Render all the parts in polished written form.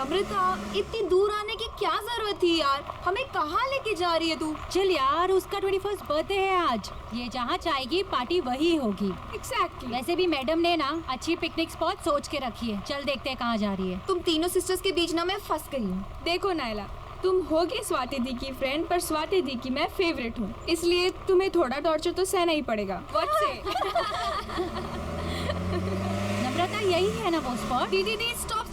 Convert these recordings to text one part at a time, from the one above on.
नम्रता, इतनी दूर आने की क्या जरूरत थी यार? हमें कहाँ लेके जा रही है तू? चल यार, उसका 21st बर्थडे है आज। ये जहाँ चाहेगी पार्टी वही होगी। Exactly. वैसे भी मैडम ने ना अच्छी पिकनिक स्पॉट सोच के रखी है। चल देखते हैं कहाँ जा रही है। तुम तीनों सिस्टर्स के बीच ना मैं फंस गई हूँ। देखो नायला, तुम होगी स्वाति दी की फ्रेंड, पर स्वाति दी की मैं फेवरेट हूँ, इसलिए तुम्हें थोड़ा टॉर्चर तो सहना ही पड़ेगा। What say? नम्रता, यही है ना वो स्पॉट? दीदी stop.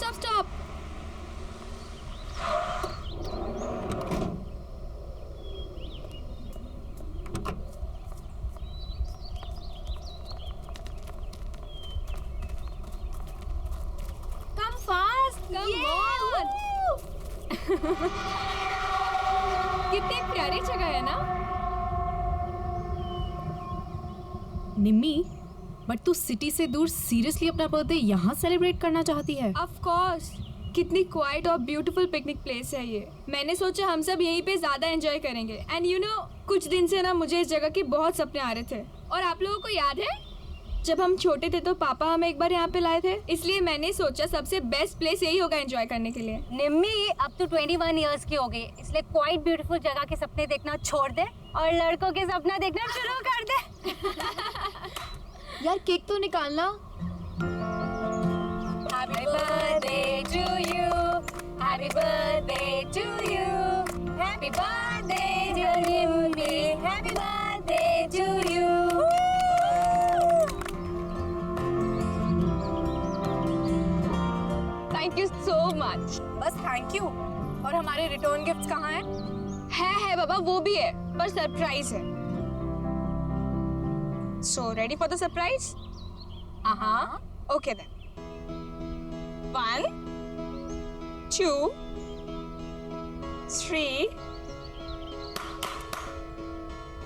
Come fast. Come on. कितनी प्यारी जगह है ना? निम्मी, बट तू सिटी से दूर सीरियसली अपना बर्थडे यहाँ सेलिब्रेट करना चाहती है? Of course. कितनी क्वाइट और ब्यूटीफुल पिकनिक प्लेस है ये। मैंने सोचा हम सब यहीं पे ज्यादा एंजॉय करेंगे। एंड यू नो, कुछ दिन से ना मुझे इस जगह के बहुत सपने आ रहे थे। और आप लोगों को याद है जब हम छोटे थे तो पापा हमें एक बार यहाँ पे लाए थे, इसलिए मैंने सोचा सबसे बेस्ट प्लेस यही होगा एंजॉय करने के लिए। निम्मी, अब तो 21 इयर्स की हो गई, इसलिए क्वाइट ब्यूटीफुल जगह के सपने देखना छोड़ दे और लड़कों के सपना देखना शुरू कर दे। यार केक तो निकालना। Happy birthday to you, happy birthday to you, happy birthday dear Nimmi, happy birthday to you. Thank you so much. बस थैंक यू। और हमारे रिटर्न गिफ्ट्स कहाँ हैं? है बाबा, वो भी है, पर सरप्राइज है। So ready for the surprise? हाँ। Okay then. 1 2 3।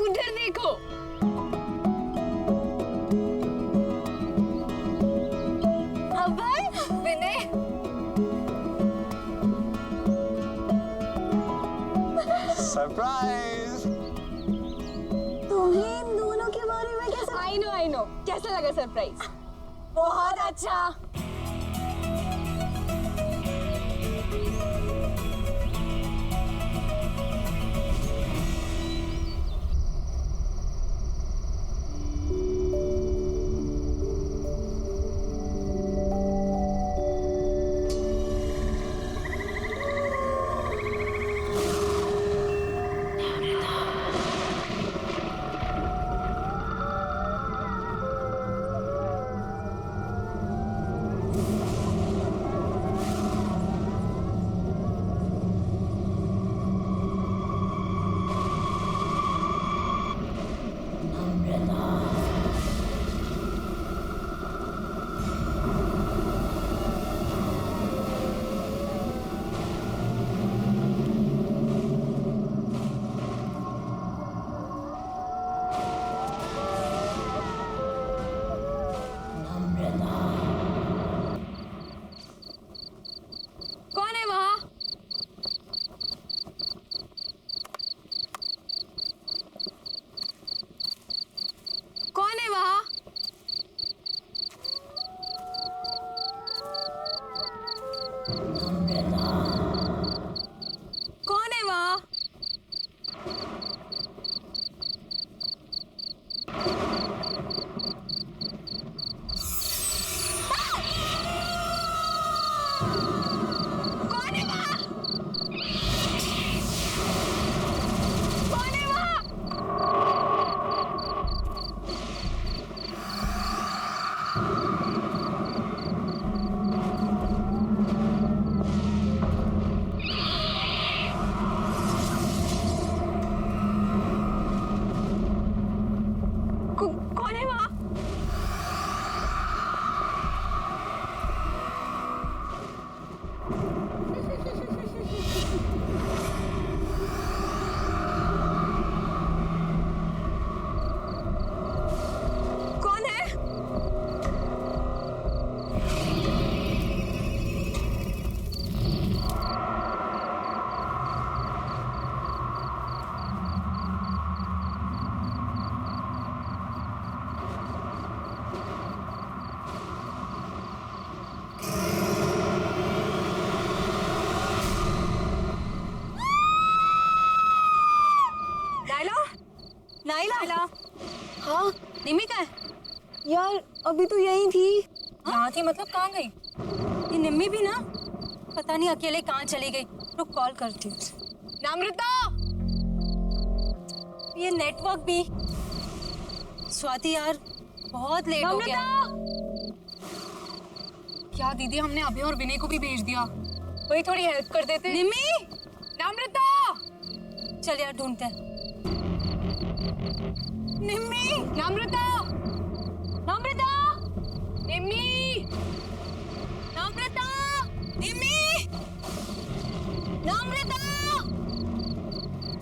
उधर देखो। अभय, विनय, सरप्राइज। तुम्हें इन दोनों के बारे में कैसे? I know. कैसा लगा सरप्राइज? बहुत अच्छा। कौन है वहाँ? कौन है वहाँ? कौन है वहाँ? कौन है वहाँ? कौन है वहाँ? नाइला। हाँ निमी कहाँ है? यार अभी तो यही थी। यहाँ थी मतलब कहाँ गई? ये निम्मी भी ना पता नहीं अकेले कहाँ चली गई। रुक कॉल करती हूँ। नम्रता, ये नेटवर्क भी। स्वाति यार बहुत लेट हो गया। क्या दीदी, हमने अभी और विनय को भी भेज दिया। वही थोड़ी हेल्प कर देते। निम्मी, नम्रता, चल यार ढूंढते हैं। निम्मी, नम्रता, नम्रता, निम्मी, नम्रता, निम्मी, नम्रता,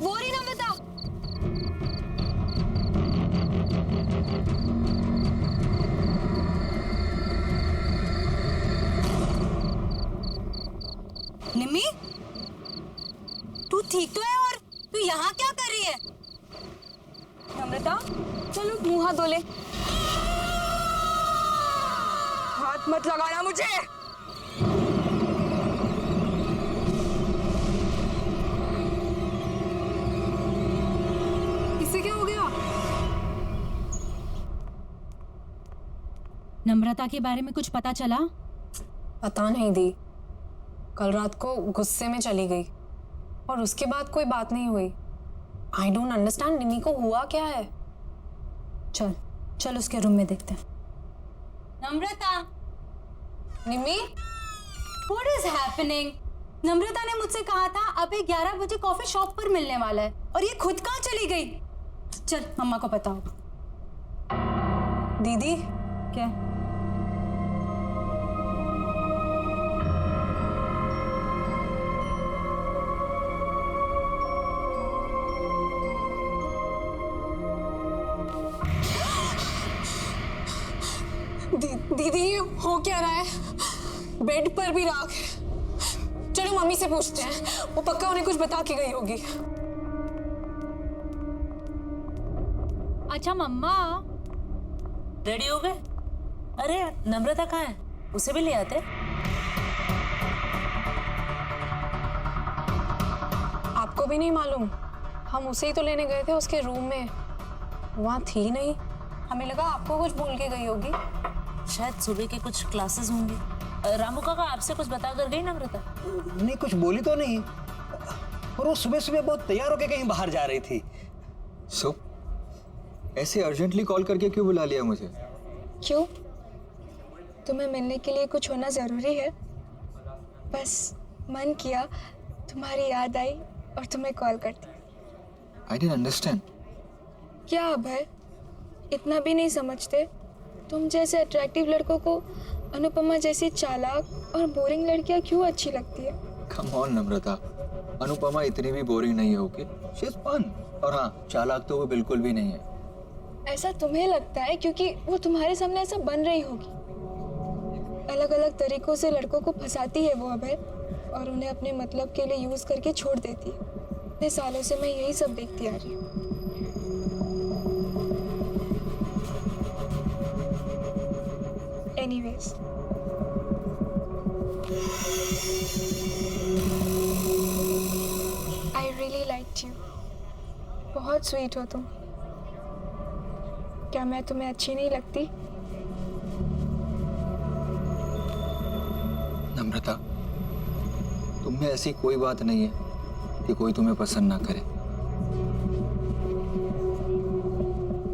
वो रही नम्रता। निम्मी, तू ठीक तो है? और तू यहाँ क्या कर रही है? नम्रता, चलो मुंह हाथ धो ले। हाथ मत लगाना मुझे। इससे क्या हो गया? नम्रता के बारे में कुछ पता चला? पता नहीं दी, कल रात को गुस्से में चली गई और उसके बाद कोई बात नहीं हुई। आई डोंट अंडरस्टैंड, निमी को हुआ क्या है? चल चल उसके रूम में देखते हैं। नम्रता, निमी, व्हाट इज हैपनिंग? नम्रता ने मुझसे कहा था अभी 11 बजे कॉफी शॉप पर मिलने वाला है और ये खुद कहाँ चली गई? चल मम्मा को पता होगा। दीदी क्या? दीदी ये हो क्या रहा है? बेड पर भी राख है। चलो मम्मी से पूछते हैं, वो पक्का उन्हें कुछ बता के गई होगी। अच्छा मम्मा, रेडी हो गए? अरे नम्रता कहाँ है? उसे भी ले आते। आपको भी नहीं मालूम? हम उसे ही तो लेने गए थे उसके रूम में, वहाँ थी नहीं। हमें लगा आपको कुछ भूल के गई होगी। शायद सुबह के कुछ क्लासेस होंगे। रामू काका आपसे कुछ बता कर गई नम्रता? नहीं, कुछ बोली तो नहीं, और वो सुबह सुबह बहुत तैयार होके कहीं बाहर जा रही थी। सो ऐसे अर्जेंटली कॉल करके क्यों बुला लिया मुझे? क्यों? तुम्हें मिलने के लिए कुछ होना ज़रूरी है? बस मन किया, तुम्हारी याद आई और तुम्हें कॉल कर दी। I didn't understand. क्या अभय, इतना भी नहीं समझते? तुम जैसे अट्रैक्टिव लड़कों को अनुपमा जैसी चालाक और बोरिंग लड़कियां क्यों अच्छी लगती है? कम ऑन नम्रता, अनुपमा इतनी भी बोरिंग नहीं होगी। She is fun. और हाँ, चालाक तो वो बिल्कुल भी नहीं है। ऐसा तुम्हें लगता है क्योंकि वो तुम्हारे सामने ऐसा बन रही होगी। अलग अलग तरीकों से लड़कों को फंसाती है वो अभय, और उन्हें अपने मतलब के लिए यूज करके छोड़ देती है। इतने सालों से मैं यही सब देखती आ रही हूँ। Anyways, I really liked you. बहुत स्वीट हो तुम। क्या मैं तुम्हें अच्छी नहीं लगती? नम्रता, तुम में ऐसी कोई बात नहीं है कि कोई तुम्हें पसंद ना करे।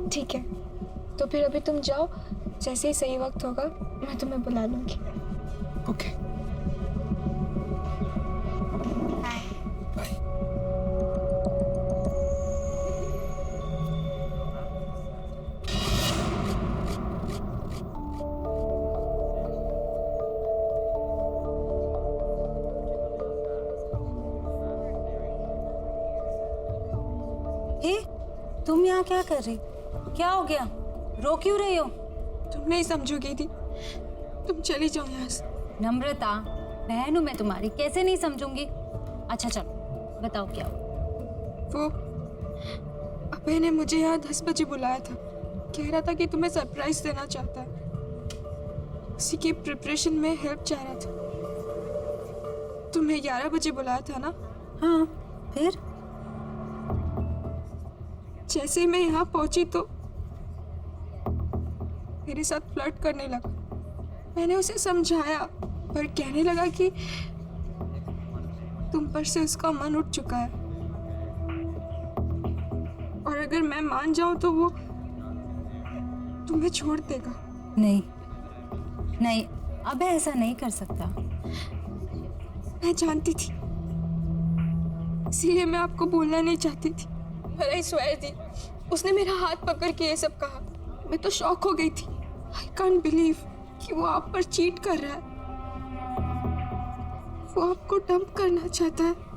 ठीक है, तो फिर अभी तुम जाओ, जैसे ही सही वक्त होगा मैं तुम्हें बुला लूंगी। Okay, bye. हे, तुम यहाँ क्या कर रही? क्या हो गया? रो क्यों रही हो? तुम नहीं समझोगी दी, तुम चली जाओ यहाँ से। नम्रता, बहन हूँ मैं तुम्हारी, कैसे नहीं समझूंगी? अच्छा चलो बताओ क्या हुआ? वो अभय ने मुझे यहाँ 10 बजे बुलाया था। कह रहा था कि तुम्हें सरप्राइज देना चाहता है। उसी की प्रिपरेशन में हेल्प चाह रहा था। तुम्हें 11 बजे बुलाया था ना? हाँ, फिर? जैसे ही मैं यहाँ पहुंची तो मेरे साथ फ्लर्ट करने लगा। मैंने उसे समझाया पर कहने लगा कि तुम पर से उसका मन उठ चुका है और अगर मैं मान जाऊं तो वो तुम्हें छोड़ देगा। नहीं नहीं, अब ऐसा नहीं कर सकता। मैं जानती थी, इसीलिए मैं आपको बोलना नहीं चाहती थी। पर आई स्वेयर दी, उसने मेरा हाथ पकड़ के ये सब कहा। मैं तो शॉक हो गई थी। आई कांट बिलीव कि वो आप पर चीट कर रहा है। वो आपको डंप करना चाहता है।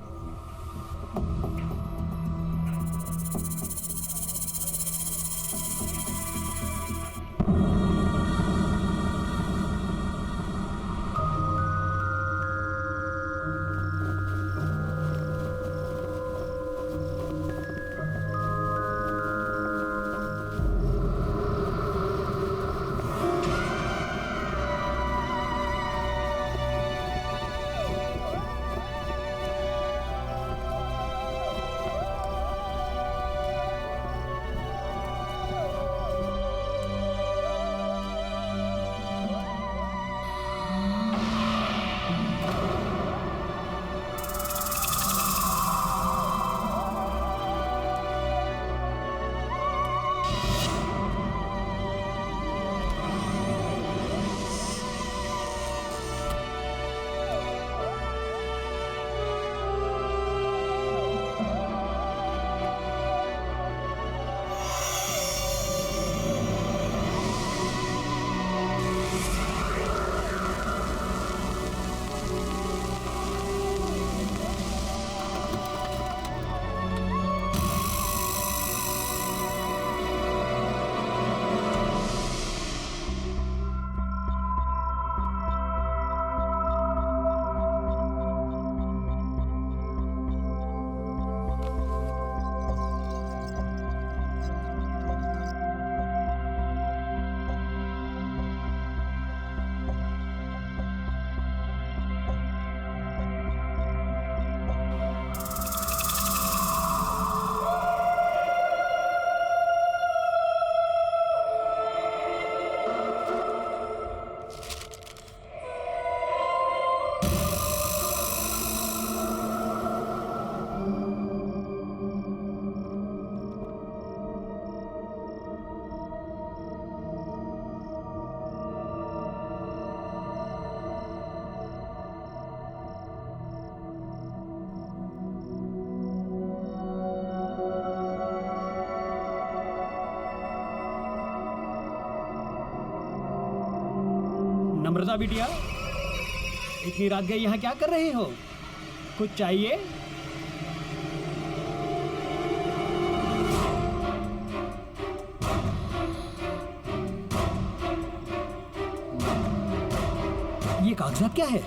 नम्रता बिटिया, इतनी रात गई यहाँ क्या कर रही हो? कुछ चाहिए? ये कागजात क्या है?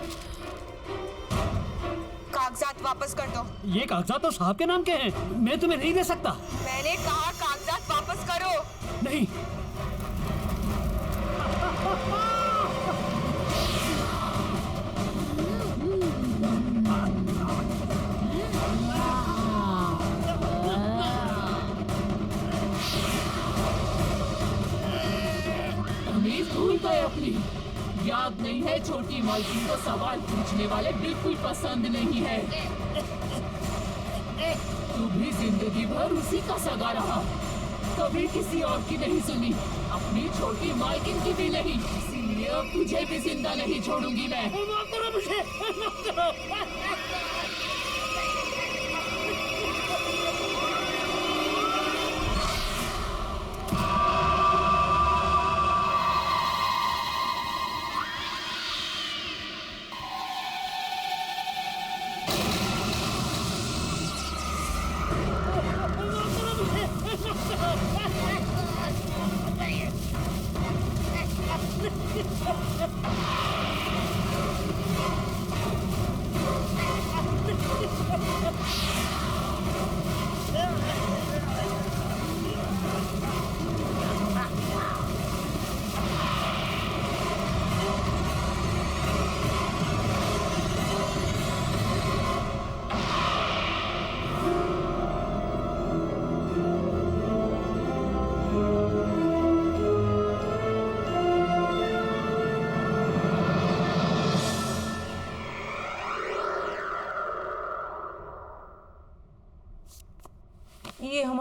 कागजात वापस कर दो। ये कागजात तो साहब के नाम के हैं। मैं तुम्हें नहीं दे सकता। मैंने कहा कागजात वापस करो। नहीं। भूल गए अपनी याद नहीं है। छोटी मालकिन को सवाल पूछने वाले बिल्कुल पसंद नहीं है। तू भी जिंदगी भर उसी का सगा रहा, कभी किसी और की नहीं सुनी, अपनी छोटी मालकिन की भी नहीं। इसीलिए अब तुझे भी जिंदा नहीं छोड़ूंगी मैं। माफ करो मुझे, माफ करो।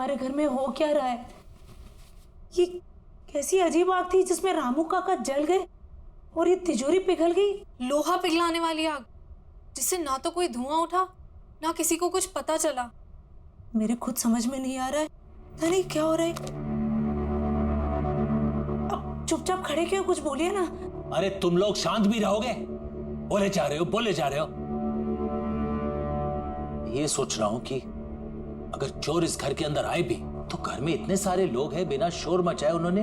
हमारे घर में हो क्या रहा है? ये कैसी अजीब आग थी जिसमें रामू काका जल गए और ये तिजोरी पिघल गई। लोहा पिघलाने वाली आग, जिससे ना तो कोई धुआं उठा ना किसी को कुछ पता चला। मेरे खुद समझ में नहीं आ रहा है, पता नहीं क्या हो रहा है। अब चुपचाप खड़े क्यों, कुछ बोलिए ना। अरे तुम लोग शांत भी रहोगे? बोले जा रहे हो। ये सोच रहा हूं कि अगर चोर इस घर के अंदर आए भी तो घर में इतने सारे लोग हैं, बिना शोर मचाए उन्होंने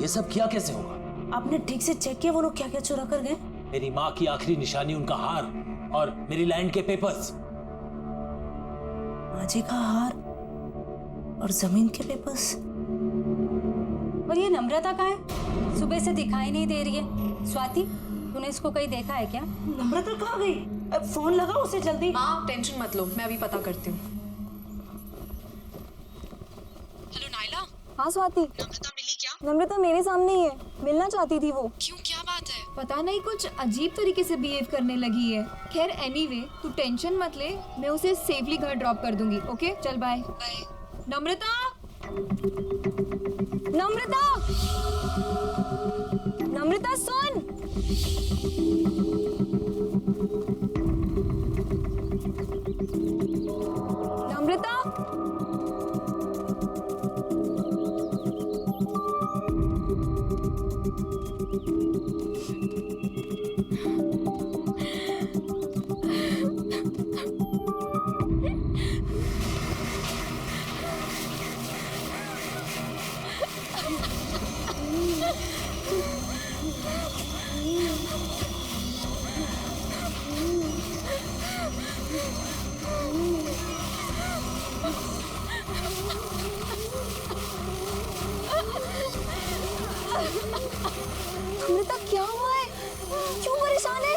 ये सब किया कैसे होगा? आपने ठीक से चेक किया वो लोग क्या क्या चुरा कर गए? मेरी माँ की आखिरी निशानी, उनका हार और मेरी लैंड के पेपर्स। माँ जी का हार और जमीन के पेपर्स। और ये नम्रता कहाँ है? सुबह से दिखाई नहीं दे रही है। स्वाति, तूने इसको कहीं देखा है क्या? नम्रता कहाँ गई? अब फोन लगाओ उसे जल्दी। माँ टेंशन मत लो, मैं अभी पता करती हूँ। Hello Naila. हाँ स्वाति, नम्रता मिली क्या? नम्रता मेरे सामने ही है, मिलना चाहती थी वो। क्यों, क्या बात है? पता नहीं कुछ अजीब तरीके से बिहेव करने लगी है। खैर एनीवे, तू टेंशन मत ले, मैं उसे सेफली घर ड्रॉप कर दूंगी। ओके चल बाय। बाय। नम्रता, नम्रता, नम्रता सुन। नम्रता, नम्रता क्या हुआ है? क्यों परेशान है?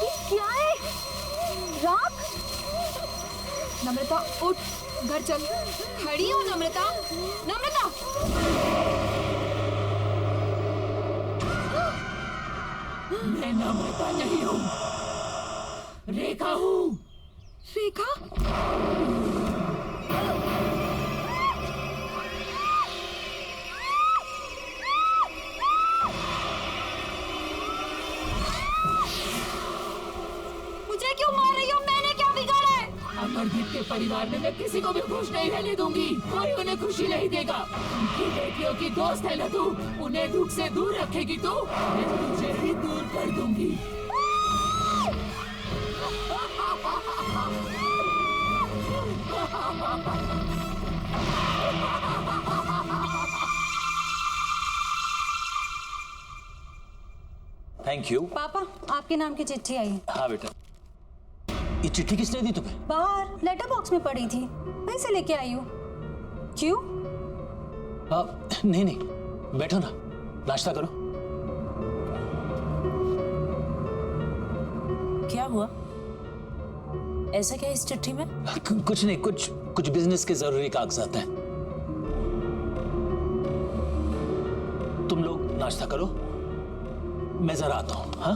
ये क्या है? राख? नम्रता उठ, घर चल। खड़ी हो नम्रता। नम्रता, मैं नम्रता नहीं हूँ, रेखा हूँ। रेखा? मुझे क्यों मार रही हो? मैंने क्या बिगाड़ा है? अमरदीप के परिवार में मैं किसी को भी खुश नहीं रहने दूंगी। कोई उन्हें खुशी नहीं देगा। उनकी बेटियों की दोस्त है ना तू, उन्हें दुख से दूर रखेगी तू, मैं तुझे भी दूर कर दूंगी। Thank you. पापा, आपके नाम की चिट्ठी आई है। हाँ बेटा, ये चिट्ठी किसने दी तुम्हें? बाहर लेटर बॉक्स में पड़ी थी, वहीं से लेके आई हूँ। क्यों? नहीं, बैठो ना, नाश्ता करो। क्या हुआ? ऐसा क्या इस चिट्ठी में? कुछ नहीं, कुछ बिजनेस के जरूरी कागजात हैं। तुम लोग नाश्ता करो, मैं जरा आता हूँ। हाँ